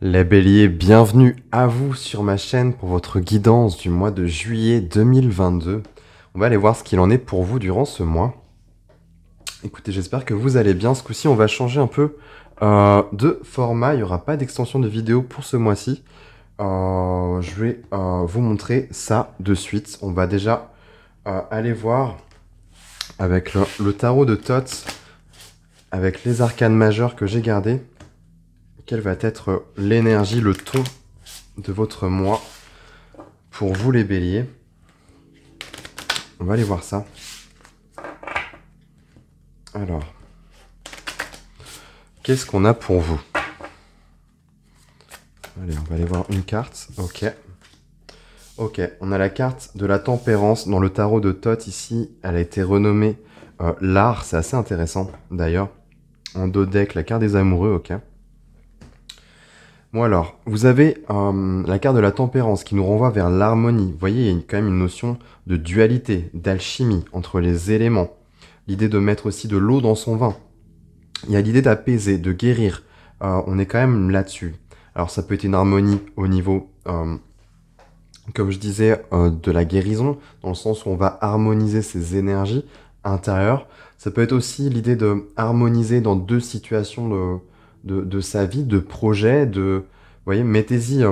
Les béliers, bienvenue à vous sur ma chaîne pour votre guidance du mois de juillet 2022. On va aller voir ce qu'il en est pour vous durant ce mois. Écoutez, j'espère que vous allez bien. Ce coup-ci, on va changer un peu de format. Il n'y aura pas d'extension de vidéo pour ce mois-ci. Je vais vous montrer ça de suite. On va déjà aller voir avec le tarot de Thoth, avec les arcanes majeures que j'ai gardées. Quelle va être l'énergie, le ton de votre mois pour vous les béliers? On va aller voir ça. Alors, qu'est-ce qu'on a pour vous? Allez, on va aller voir une carte. Ok. Ok, on a la carte de la tempérance dans le tarot de Thoth ici. Elle a été renommée l'art. C'est assez intéressant d'ailleurs. En dos deck, la carte des amoureux, ok. Bon alors, vous avez la carte de la tempérance qui nous renvoie vers l'harmonie. Vous voyez, il y a quand même une notion de dualité, d'alchimie entre les éléments. L'idée de mettre aussi de l'eau dans son vin. Il y a l'idée d'apaiser, de guérir. On est quand même là-dessus. Alors ça peut être une harmonie au niveau, comme je disais, de la guérison, dans le sens où on va harmoniser ses énergies intérieures. Ça peut être aussi l'idée de harmoniser dans deux situations de sa vie, de projet, vous voyez, mettez-y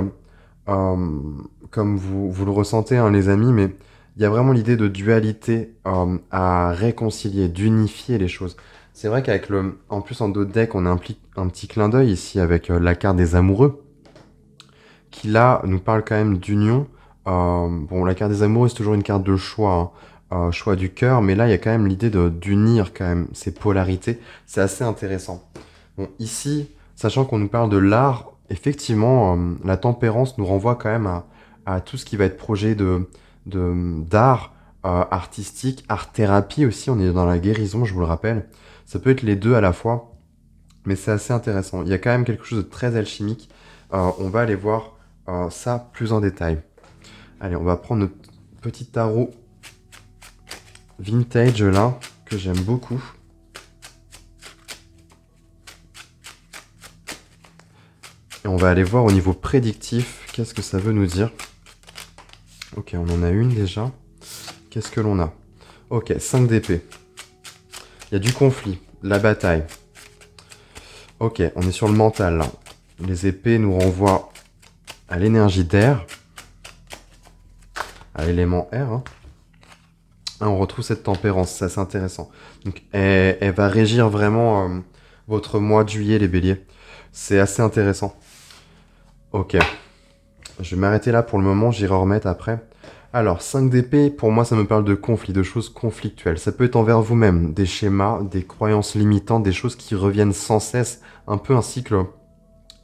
comme vous le ressentez, hein, les amis, mais il y a vraiment l'idée de dualité à réconcilier, d'unifier les choses. C'est vrai qu'avec en plus en dos de deck, on a un petit clin d'œil ici avec la carte des amoureux, qui là nous parle quand même d'union. Bon, la carte des amoureux, c'est toujours une carte de choix, hein, choix du cœur, mais là, il y a quand même l'idée d'unir quand même ces polarités. C'est assez intéressant. Bon, ici, sachant qu'on nous parle de l'art, effectivement, la tempérance nous renvoie quand même à tout ce qui va être projet d'art artistique, art-thérapie aussi. On est dans la guérison, je vous le rappelle. Ça peut être les deux à la fois, mais c'est assez intéressant. Il y a quand même quelque chose de très alchimique. On va aller voir ça plus en détail. Allez, on va prendre notre petit tarot vintage là, que j'aime beaucoup. Et on va aller voir au niveau prédictif, qu'est-ce que ça veut nous dire. Ok, on en a une déjà. Qu'est-ce que l'on a? Ok, 5 d'épée. Il y a du conflit, la bataille. Ok, on est sur le mental là. Les épées nous renvoient à l'énergie d'air, à l'élément air. Hein. Ah, on retrouve cette tempérance, ça c'est intéressant. Donc, elle va régir vraiment votre mois de juillet, les béliers. C'est assez intéressant. Ok, je vais m'arrêter là pour le moment, j'irai remettre après. Alors, 5 d'épée, pour moi, ça me parle de conflit, de choses conflictuelles. Ça peut être envers vous-même, des schémas, des croyances limitantes, des choses qui reviennent sans cesse, un peu un cycle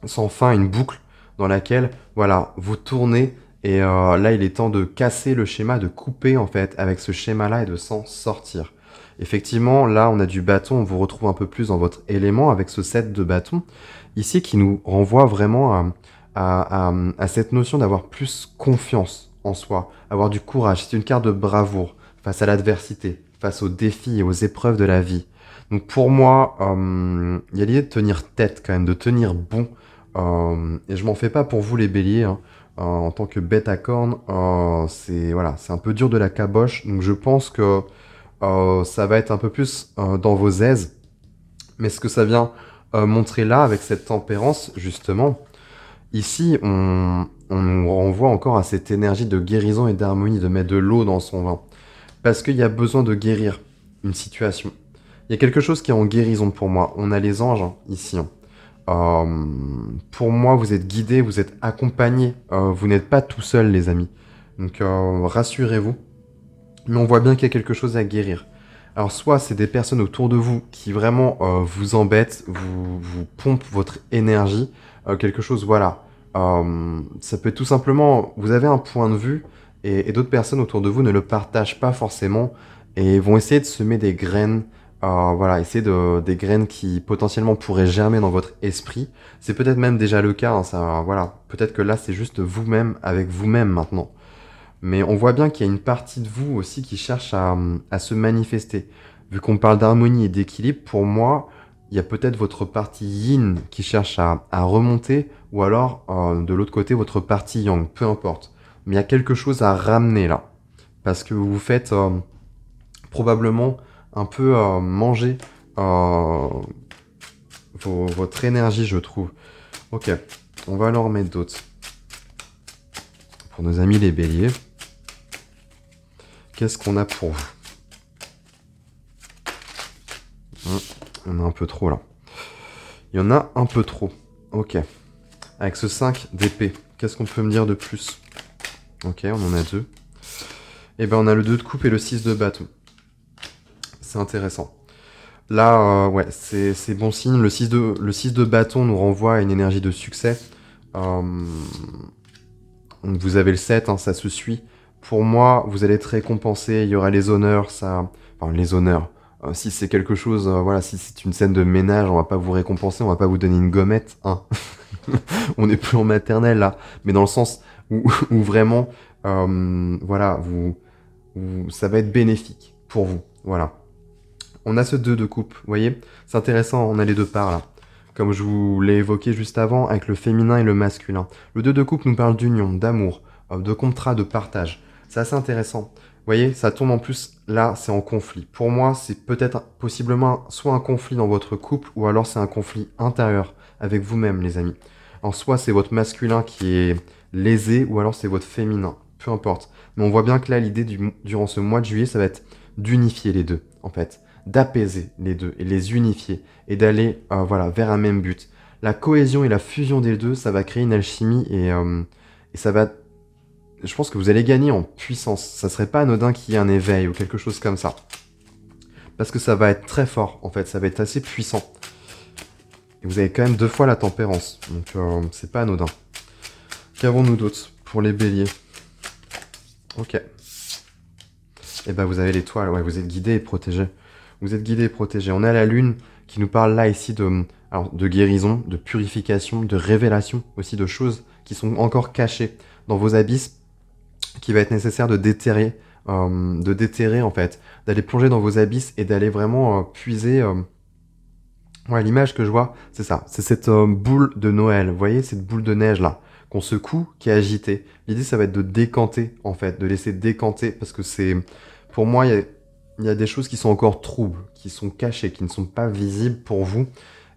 sans fin, une boucle dans laquelle, voilà, vous tournez et là, il est temps de casser le schéma, de couper en fait avec ce schéma-là et de s'en sortir. Effectivement, là, on a du bâton, on vous retrouve un peu plus dans votre élément avec ce set de bâton ici qui nous renvoie vraiment à cette notion d'avoir plus confiance en soi, avoir du courage. C'est une carte de bravoure face à l'adversité, face aux défis et aux épreuves de la vie. Donc pour moi, il y a l'idée de tenir tête quand même, de tenir bon. Et je m'en fais pas pour vous les béliers, hein. En tant que bête à cornes, c'est voilà, c'est un peu dur de la caboche. Donc je pense que ça va être un peu plus dans vos aises. Mais ce que ça vient montrer là, avec cette tempérance, justement, ici, on nous renvoie encore à cette énergie de guérison et d'harmonie, de mettre de l'eau dans son vin. Parce qu'il y a besoin de guérir une situation. Il y a quelque chose qui est en guérison pour moi. On a les anges, hein, ici. Hein. Pour moi, vous êtes guidés, vous êtes accompagnés. Vous n'êtes pas tout seul, les amis. Donc, rassurez-vous. Mais on voit bien qu'il y a quelque chose à guérir. Alors, soit c'est des personnes autour de vous qui vraiment vous embêtent, vous pompent votre énergie. Quelque chose, voilà. Ça peut être tout simplement, vous avez un point de vue et d'autres personnes autour de vous ne le partagent pas forcément et vont essayer de semer des graines Voilà, essayez des graines qui potentiellement pourraient germer dans votre esprit. C'est peut-être même déjà le cas, hein, ça, voilà. Peut-être que là, c'est juste vous-même avec vous-même maintenant. Mais on voit bien qu'il y a une partie de vous aussi qui cherche à se manifester. Vu qu'on parle d'harmonie et d'équilibre, pour moi, il y a peut-être votre partie yin qui cherche à remonter, ou alors de l'autre côté, votre partie yang, peu importe. Mais il y a quelque chose à ramener là. Parce que vous vous faites probablement un peu manger votre énergie, je trouve. Ok, on va en remettre d'autres. Pour nos amis les béliers. Qu'est-ce qu'on a pour vous? On a un peu trop là. Il y en a un peu trop. Ok. Avec ce 5 d'épée, qu'est-ce qu'on peut me dire de plus? Ok, on en a 2. Et ben on a le 2 de coupe et le 6 de bâton. C'est intéressant. Là, ouais, c'est bon signe. Le 6 de bâton nous renvoie à une énergie de succès. Vous avez le 7, hein, ça se suit. Pour moi, vous allez être récompensé. Il y aura les honneurs, ça... Enfin, les honneurs. Si c'est quelque chose, voilà, si c'est une scène de ménage, on va pas vous récompenser, on va pas vous donner une gommette, hein. On n'est plus en maternelle, là. Mais dans le sens où vraiment, voilà, ça va être bénéfique pour vous. Voilà. On a ce 2 de coupe, vous voyez? C'est intéressant, on a les deux parts, là. Comme je vous l'ai évoqué juste avant, avec le féminin et le masculin. Le 2 de coupe nous parle d'union, d'amour, de contrat, de partage. C'est assez intéressant. Vous voyez, ça tombe en plus, là, c'est en conflit. Pour moi, c'est peut-être possiblement soit un conflit dans votre couple, ou alors c'est un conflit intérieur avec vous-même, les amis. En soit c'est votre masculin qui est lésé, ou alors c'est votre féminin. Peu importe. Mais on voit bien que là, l'idée durant ce mois de juillet, ça va être d'unifier les deux, en fait. D'apaiser les deux et les unifier et d'aller voilà, vers un même but. La cohésion et la fusion des deux, ça va créer une alchimie et ça va... Je pense que vous allez gagner en puissance. Ça serait pas anodin qu'il y ait un éveil ou quelque chose comme ça. Parce que ça va être très fort, en fait. Ça va être assez puissant. Et vous avez quand même 2 fois la tempérance. Donc c'est pas anodin. Qu'avons-nous d'autre pour les béliers? Ok. Et ben vous avez l'étoile. Ouais, vous êtes guidé et protégé. Vous êtes guidé et protégé. On a la lune qui nous parle là ici de guérison, de purification, de révélation, aussi de choses qui sont encore cachées dans vos abysses, qui va être nécessaire de déterrer en fait, d'aller plonger dans vos abysses et d'aller vraiment puiser. Ouais, l'image que je vois, c'est ça, c'est cette boule de Noël, vous voyez, cette boule de neige là, qu'on secoue, qui est agitée. L'idée, ça va être de décanter en fait, de laisser décanter, parce que c'est, pour moi, il y a des choses qui sont encore troubles, qui sont cachées, qui ne sont pas visibles pour vous,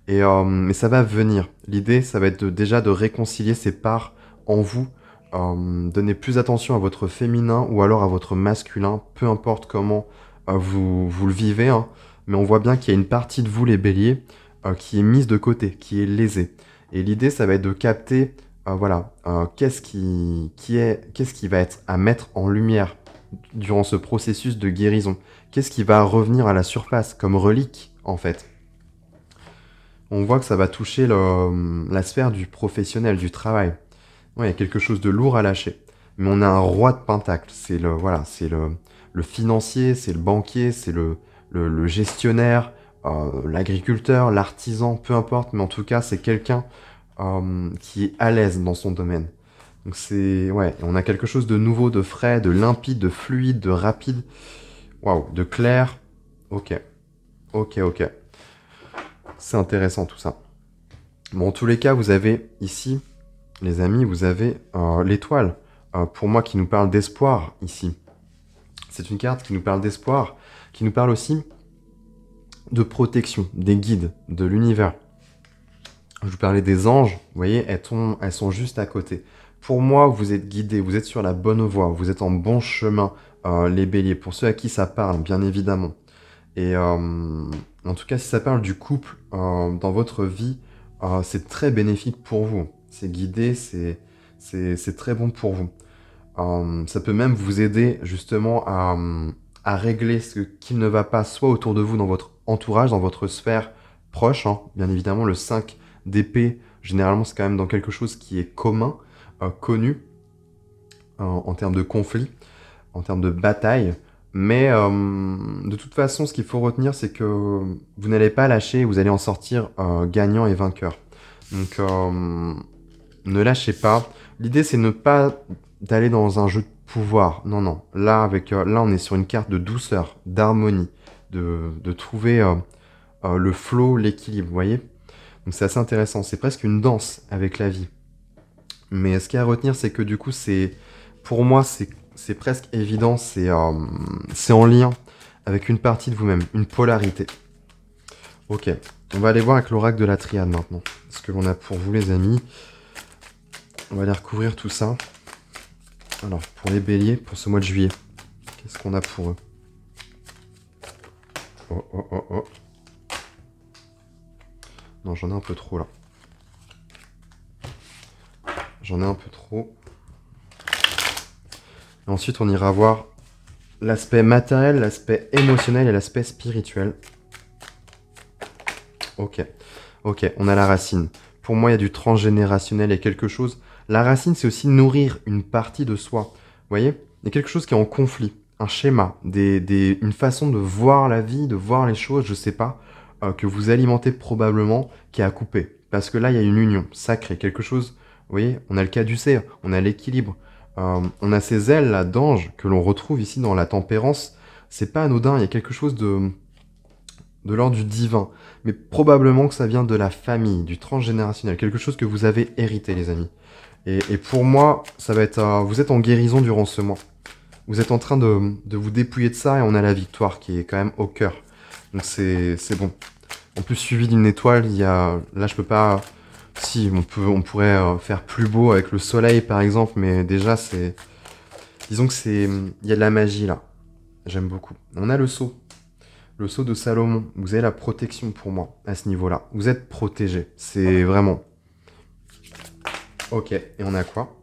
mais ça va venir. L'idée, ça va être déjà de réconcilier ces parts en vous, donner plus attention à votre féminin ou alors à votre masculin, peu importe comment vous le vivez, hein, mais on voit bien qu'il y a une partie de vous, les béliers, qui est mise de côté, qui est lésée. Et l'idée, ça va être de capter, voilà, qu'est-ce qui va être à mettre en lumière durant ce processus de guérison. Qu'est-ce qui va revenir à la surface comme relique, en fait. On voit que ça va toucher la sphère du professionnel, du travail. Ouais, il y a quelque chose de lourd à lâcher. Mais on a un roi de pentacle. C'est le financier, c'est le banquier, c'est le gestionnaire, l'agriculteur, l'artisan, peu importe. Mais en tout cas, c'est quelqu'un qui est à l'aise dans son domaine. Donc c'est... Ouais, on a quelque chose de nouveau, de frais, de limpide, de fluide, de rapide. Waouh, de clair. Ok. Ok, ok. C'est intéressant tout ça. Bon, en tous les cas, vous avez ici, les amis, vous avez l'étoile. Pour moi, qui nous parle d'espoir ici. C'est une carte qui nous parle d'espoir, qui nous parle aussi de protection, des guides, de l'univers. Je vous parlais des anges, vous voyez, elles sont juste à côté. Pour moi, vous êtes guidés, vous êtes sur la bonne voie, vous êtes en bon chemin, les béliers. Pour ceux à qui ça parle, bien évidemment. Et en tout cas, si ça parle du couple dans votre vie, c'est très bénéfique pour vous. C'est guidé, c'est très bon pour vous. Ça peut même vous aider justement à régler ce qui ne va pas, soit autour de vous, dans votre entourage, dans votre sphère proche. Hein. Bien évidemment, le 5 d'épée, généralement, c'est quand même dans quelque chose qui est commun, connu, en termes de conflit, en termes de bataille. Mais de toute façon, ce qu'il faut retenir, c'est que vous n'allez pas lâcher, vous allez en sortir gagnant et vainqueur. Donc, ne lâchez pas. L'idée, c'est ne pas d'aller dans un jeu de pouvoir. Non, non. Là, là, on est sur une carte de douceur, d'harmonie, de trouver le flow, l'équilibre, vous voyez? Donc, c'est assez intéressant. C'est presque une danse avec la vie. Mais ce qu'il y a à retenir, c'est que du coup, pour moi, c'est presque évident, c'est en lien avec une partie de vous-même, une polarité. Ok, on va aller voir avec l'oracle de la triade maintenant. Ce que l'on a pour vous, les amis. On va aller recouvrir tout ça. Alors, pour les béliers, pour ce mois de juillet, qu'est-ce qu'on a pour eux? Oh, oh, oh, oh. Non, j'en ai un peu trop, là. J'en ai un peu trop. Et ensuite, on ira voir l'aspect matériel, l'aspect émotionnel et l'aspect spirituel. Ok. Ok, on a la racine. Pour moi, il y a du transgénérationnel et quelque chose. La racine, c'est aussi nourrir une partie de soi. Vous voyez? Il y a quelque chose qui est en conflit. Un schéma, une façon de voir la vie, de voir les choses, je sais pas, que vous alimentez probablement, qui est à couper. Parce que là, il y a une union sacrée, quelque chose. Vous voyez? On a le caducée, on a l'équilibre. On a ces ailes là d'ange que l'on retrouve ici dans la tempérance. C'est pas anodin, il y a quelque chose de l'ordre du divin. Mais probablement que ça vient de la famille, du transgénérationnel, quelque chose que vous avez hérité, les amis. Et pour moi, ça va être, vous êtes en guérison durant ce mois. Vous êtes en train de vous dépouiller de ça et on a la victoire qui est quand même au cœur. Donc c'est bon. En plus, suivi d'une étoile, il y a... Là, je peux pas... Si, on pourrait faire plus beau avec le soleil, par exemple, mais déjà, c'est... Disons que c'est... Il y a de la magie, là. J'aime beaucoup. On a le sceau. Le sceau de Salomon. Vous avez la protection pour moi, à ce niveau-là. Vous êtes protégé. C'est vraiment... Ok, et on a quoi?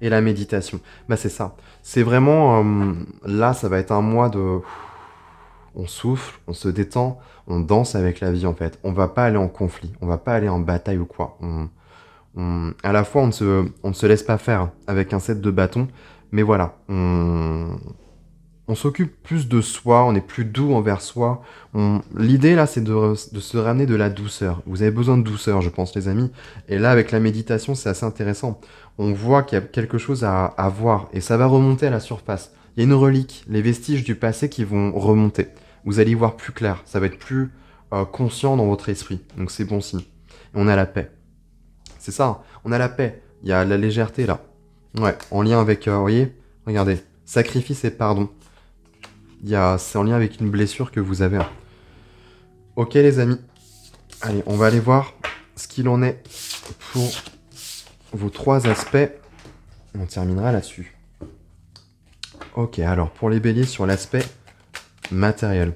Et la méditation. Bah, c'est ça. C'est vraiment... là, ça va être un mois de... On souffle, on se détend, on danse avec la vie en fait. On va pas aller en conflit, on va pas aller en bataille ou quoi. À la fois, on ne se laisse pas faire avec un set de bâtons, mais voilà, on s'occupe plus de soi, on est plus doux envers soi. L'idée là, c'est de se ramener de la douceur. Vous avez besoin de douceur, je pense, les amis. Et là, avec la méditation, c'est assez intéressant. On voit qu'il y a quelque chose à voir et ça va remonter à la surface. Il y a une relique, les vestiges du passé qui vont remonter. Vous allez y voir plus clair, ça va être plus conscient dans votre esprit. Donc c'est bon signe. Et on a la paix. C'est ça, on a la paix. Il y a la légèreté là. Ouais, en lien avec, vous voyez, regardez, sacrifice et pardon. C'est en lien avec une blessure que vous avez. Ok les amis, allez, on va aller voir ce qu'il en est pour vos 3 aspects. On terminera là-dessus. Ok, alors pour les béliers sur l'aspect matériel.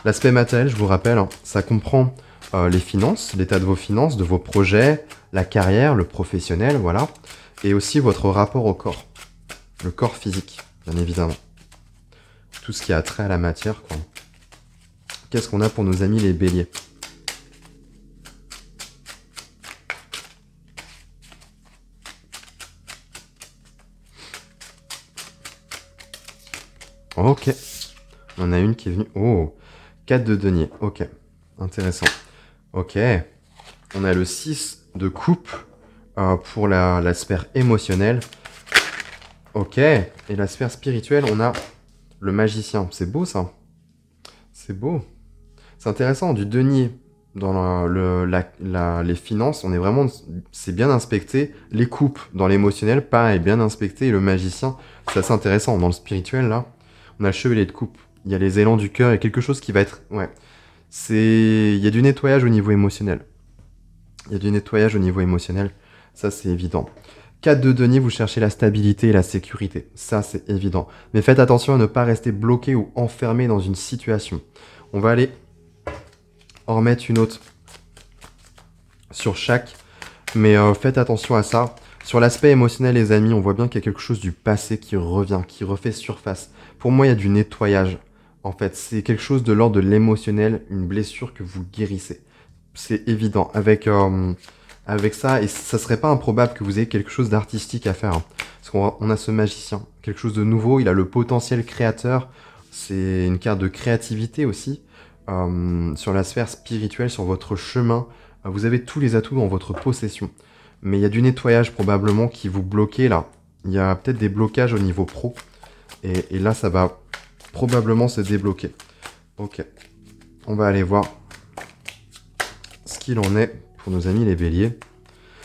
L'aspect matériel, je vous rappelle, hein, ça comprend les finances, l'état de vos finances, de vos projets, la carrière, le professionnel, voilà. Et aussi votre rapport au corps. Le corps physique, bien évidemment. Tout ce qui a trait à la matière, quoi. Qu'est-ce qu'on a pour nos amis les béliers? Ok. On a une qui est venue... Oh, 4 de denier. Ok, intéressant. Ok. On a le 6 de coupe pour la sphère émotionnelle. Ok. Et la sphère spirituelle, on a le magicien. C'est beau, ça. C'est beau. C'est intéressant. Du denier dans les finances, on est vraiment... C'est bien inspecté. Les coupes dans l'émotionnel, pareil, bien inspecté. Et le magicien, c'est assez intéressant. Dans le spirituel, là, on a le chevalier de coupe. Il y a les élans du cœur et quelque chose qui va être... Ouais. Il y a du nettoyage au niveau émotionnel. Il y a du nettoyage au niveau émotionnel. Ça, c'est évident. 4 de denier, vous cherchez la stabilité et la sécurité. Ça, c'est évident. Mais faites attention à ne pas rester bloqué ou enfermé dans une situation. On va aller en remettre une autre sur chaque. Mais faites attention à ça. Sur l'aspect émotionnel, les amis, on voit bien qu'il y a quelque chose du passé qui revient, qui refait surface. Pour moi, il y a du nettoyage. En fait, c'est quelque chose de l'ordre de l'émotionnel, une blessure que vous guérissez. C'est évident. Avec ça, et ça serait pas improbable que vous ayez quelque chose d'artistique à faire. Hein. Parce qu'on a ce magicien, quelque chose de nouveau, il a le potentiel créateur. C'est une carte de créativité aussi. Sur la sphère spirituelle, sur votre chemin, vous avez tous les atouts en votre possession. Mais il y a du nettoyage probablement qui vous bloquez là. Il y a peut-être des blocages au niveau pro. Et là, ça va probablement se débloquer. Ok. On va aller voir ce qu'il en est pour nos amis les béliers.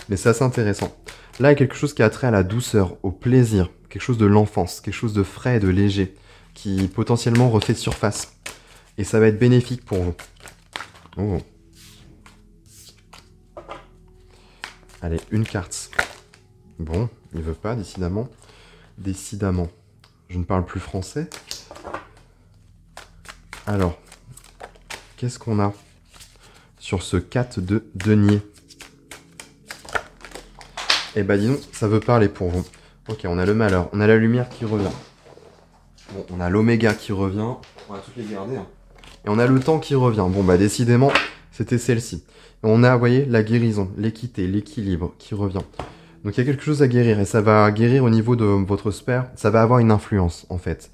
Mais c'est assez intéressant. Là, il y a quelque chose qui a trait à la douceur, au plaisir. Quelque chose de l'enfance, quelque chose de frais et de léger. Qui potentiellement refait surface. Et ça va être bénéfique pour vous. Oh. Allez, une carte. Bon, il veut pas, décidément. Décidément. Je ne parle plus français. Alors, qu'est-ce qu'on a sur ce 4 de denier? Eh ben dis donc, ça veut parler pour vous. Ok, on a le malheur, on a la lumière qui revient. Bon, on a l'oméga qui revient. On va toutes les garder. Hein. Et on a le temps qui revient. Bon, bah décidément, c'était celle-ci. On a, vous voyez, la guérison, l'équité, l'équilibre qui revient. Donc il y a quelque chose à guérir et ça va guérir au niveau de votre sphère. Ça va avoir une influence, en fait.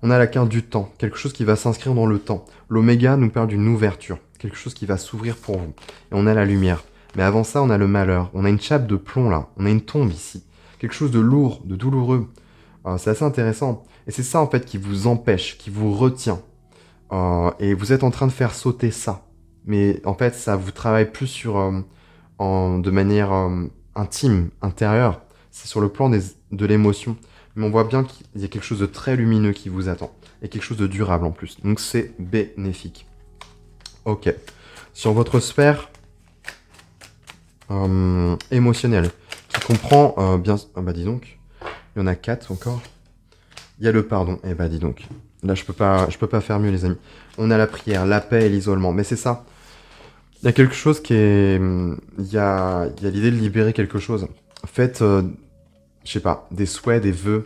On a la carte du temps, quelque chose qui va s'inscrire dans le temps. L'oméga nous parle d'une ouverture, quelque chose qui va s'ouvrir pour vous. Et on a la lumière. Mais avant ça, on a le malheur. On a une chape de plomb là. On a une tombe ici. Quelque chose de lourd, de douloureux. C'est assez intéressant. Et c'est ça en fait qui vous empêche, qui vous retient. Et vous êtes en train de faire sauter ça. Mais en fait, ça vous travaille plus sur, de manière intime, intérieure. C'est sur le plan de l'émotion. Mais on voit bien qu'il y a quelque chose de très lumineux qui vous attend. Et quelque chose de durable en plus. Donc c'est bénéfique. Ok. Sur votre sphère émotionnelle, qui comprend bien... Ah bah dis donc, il y en a 4 encore. Il y a le pardon. Eh bah dis donc. Là, je peux pas faire mieux, les amis. On a la prière, la paix et l'isolement. Mais c'est ça. Il y a quelque chose qui est... Il y a l'idée de libérer quelque chose. Faites... je sais pas, des souhaits, des vœux,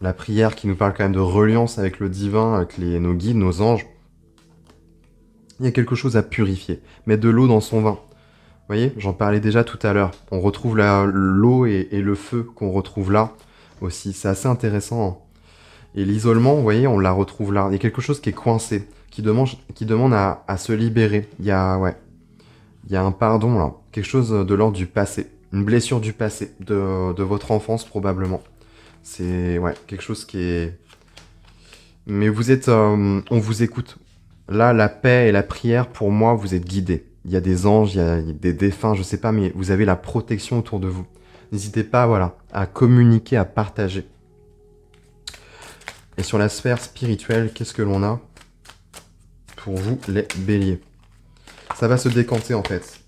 la prière qui nous parle quand même de reliance avec le divin, avec nos guides, nos anges. Il y a quelque chose à purifier. Mettre de l'eau dans son vin. Vous voyez, j'en parlais déjà tout à l'heure. On retrouve l'eau et le feu qu'on retrouve là aussi. C'est assez intéressant. Et l'isolement, vous voyez, on la retrouve là. Il y a quelque chose qui est coincé, qui demande à se libérer. Il y a un pardon là. Quelque chose de l'ordre du passé. Une blessure du passé, de votre enfance probablement. C'est quelque chose qui est... Mais vous êtes... on vous écoute. Là, la paix et la prière, pour moi, vous êtes guidés. Il y a des anges, il y a des défunts, je sais pas, mais vous avez la protection autour de vous. N'hésitez pas, à communiquer, à partager. Et sur la sphère spirituelle, qu'est-ce que l'on a pour vous, les béliers? Ça va se décanter, en fait.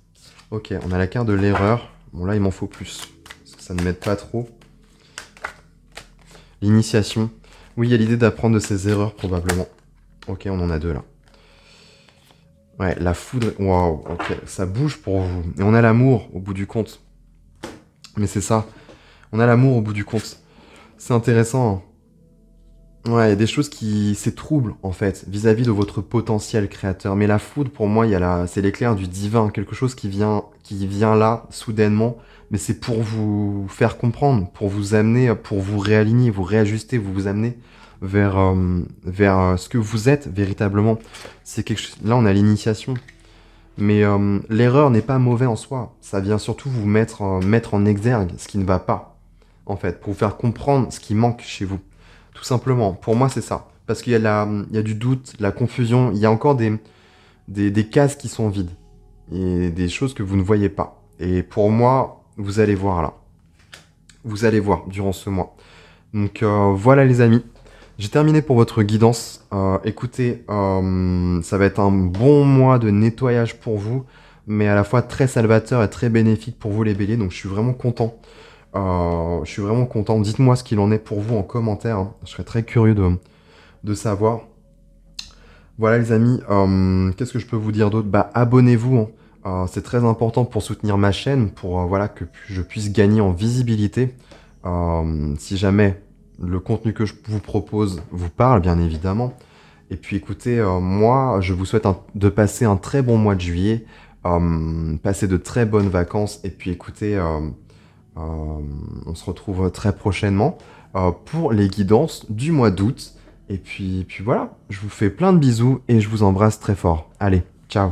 Ok, on a la carte de l'erreur. Bon, là, il m'en faut plus. Parce que ça ne m'aide pas trop. L'initiation. Oui, il y a l'idée d'apprendre de ses erreurs, probablement. Ok, on en a 2, là. Ouais, la foudre... Waouh, ok, ça bouge pour vous. Et on a l'amour, au bout du compte. Mais c'est ça. On a l'amour, au bout du compte. C'est intéressant. Ouais, il y a des choses qui... C'est trouble, en fait, vis-à-vis de votre potentiel créateur. Mais la foudre, pour moi, c'est l'éclair du divin. Quelque chose qui vient là, soudainement. Mais c'est pour vous faire comprendre, pour vous amener, pour vous réaligner, vous réajuster, vous amener vers ce que vous êtes véritablement. C'est quelque chose... Là, on a l'initiation. Mais l'erreur n'est pas mauvais en soi. Ça vient surtout vous mettre en exergue ce qui ne va pas, en fait, pour vous faire comprendre ce qui manque chez vous. Tout simplement. Pour moi, c'est ça. Parce qu'il y a du doute, la confusion. Il y a encore des cases qui sont vides. Et des choses que vous ne voyez pas. Et pour moi, vous allez voir là. Vous allez voir durant ce mois. Donc voilà les amis. J'ai terminé pour votre guidance. Écoutez, ça va être un bon mois de nettoyage pour vous. Mais à la fois très salvateur et très bénéfique pour vous les béliers. Donc je suis vraiment content. Dites-moi ce qu'il en est pour vous en commentaire. Hein. Je serais très curieux de savoir. Voilà les amis. Qu'est-ce que je peux vous dire d'autre? Bah abonnez-vous. Hein. C'est très important pour soutenir ma chaîne. Pour que je puisse gagner en visibilité. Si jamais le contenu que je vous propose vous parle, bien évidemment. Et puis écoutez, moi, je vous souhaite de passer un très bon mois de juillet. Passer de très bonnes vacances. Et puis écoutez... on se retrouve très prochainement pour les guidances du mois d'août Et puis voilà, je vous fais plein de bisous et je vous embrasse très fort. Allez, ciao.